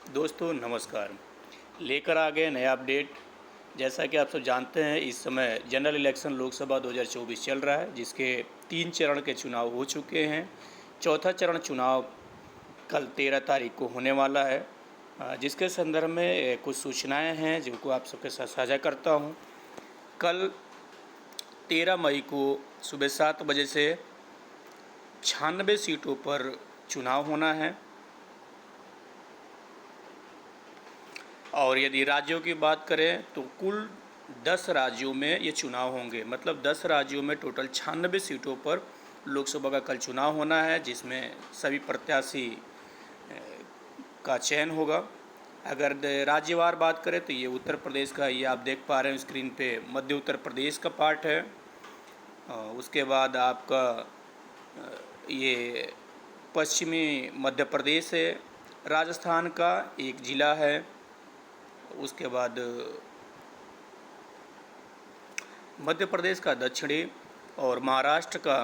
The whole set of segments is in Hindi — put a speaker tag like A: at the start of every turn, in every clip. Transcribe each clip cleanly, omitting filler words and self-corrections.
A: दोस्तों नमस्कार। लेकर आ गए नया अपडेट। जैसा कि आप सब जानते हैं, इस समय जनरल इलेक्शन लोकसभा 2024 चल रहा है, जिसके 3 चरण के चुनाव हो चुके हैं। चौथा चरण चुनाव कल 13 तारीख को होने वाला है, जिसके संदर्भ में कुछ सूचनाएं हैं जिनको आप सबके साथ साझा करता हूं। कल 13 मई को सुबह 7 बजे से 96 सीटों पर चुनाव होना है। और यदि राज्यों की बात करें तो कुल 10 राज्यों में ये चुनाव होंगे। मतलब 10 राज्यों में टोटल 96 सीटों पर लोकसभा का कल चुनाव होना है, जिसमें सभी प्रत्याशी का चयन होगा। अगर राज्यवार बात करें तो ये उत्तर प्रदेश का, ये आप देख पा रहे हैं स्क्रीन पे, मध्य उत्तर प्रदेश का पार्ट है। उसके बाद आपका ये पश्चिमी मध्य प्रदेश है। राजस्थान का एक ज़िला है। उसके बाद मध्य प्रदेश का दक्षिणी और महाराष्ट्र का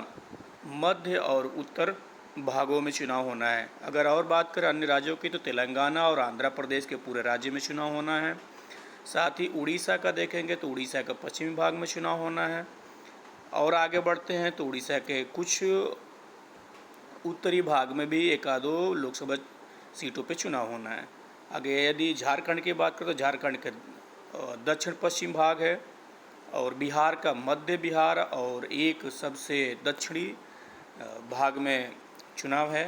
A: मध्य और उत्तर भागों में चुनाव होना है। अगर और बात करें अन्य राज्यों की तो तेलंगाना और आंध्र प्रदेश के पूरे राज्य में चुनाव होना है। साथ ही उड़ीसा का देखेंगे तो उड़ीसा का पश्चिमी भाग में चुनाव होना है। और आगे बढ़ते हैं तो उड़ीसा के कुछ उत्तरी भाग में भी एक आधो लोकसभा सीटों पे चुनाव होना है। आगे यदि झारखंड की बात करें तो झारखंड के दक्षिण पश्चिम भाग है, और बिहार का मध्य बिहार और एक सबसे दक्षिणी भाग में चुनाव है।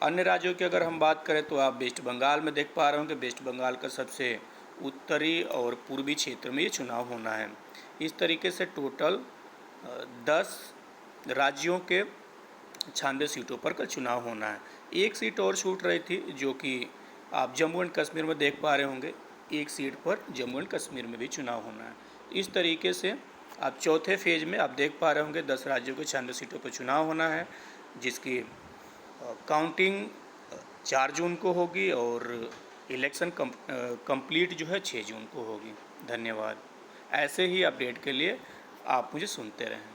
A: अन्य राज्यों की अगर हम बात करें तो आप वेस्ट बंगाल में देख पा रहे होंगे। वेस्ट बंगाल का सबसे उत्तरी और पूर्वी क्षेत्र में ये चुनाव होना है। इस तरीके से टोटल 10 राज्यों के 96 सीटों पर कल चुनाव होना है। एक सीट और छूट रही थी, जो कि आप जम्मू एंड कश्मीर में देख पा रहे होंगे। एक सीट पर जम्मू एंड कश्मीर में भी चुनाव होना है। इस तरीके से आप चौथे फेज में आप देख पा रहे होंगे 10 राज्यों के 96 सीटों पर चुनाव होना है, जिसकी काउंटिंग 4 जून को होगी और इलेक्शन कंप्लीट जो है 6 जून को होगी। धन्यवाद। ऐसे ही अपडेट के लिए आप मुझे सुनते रहें।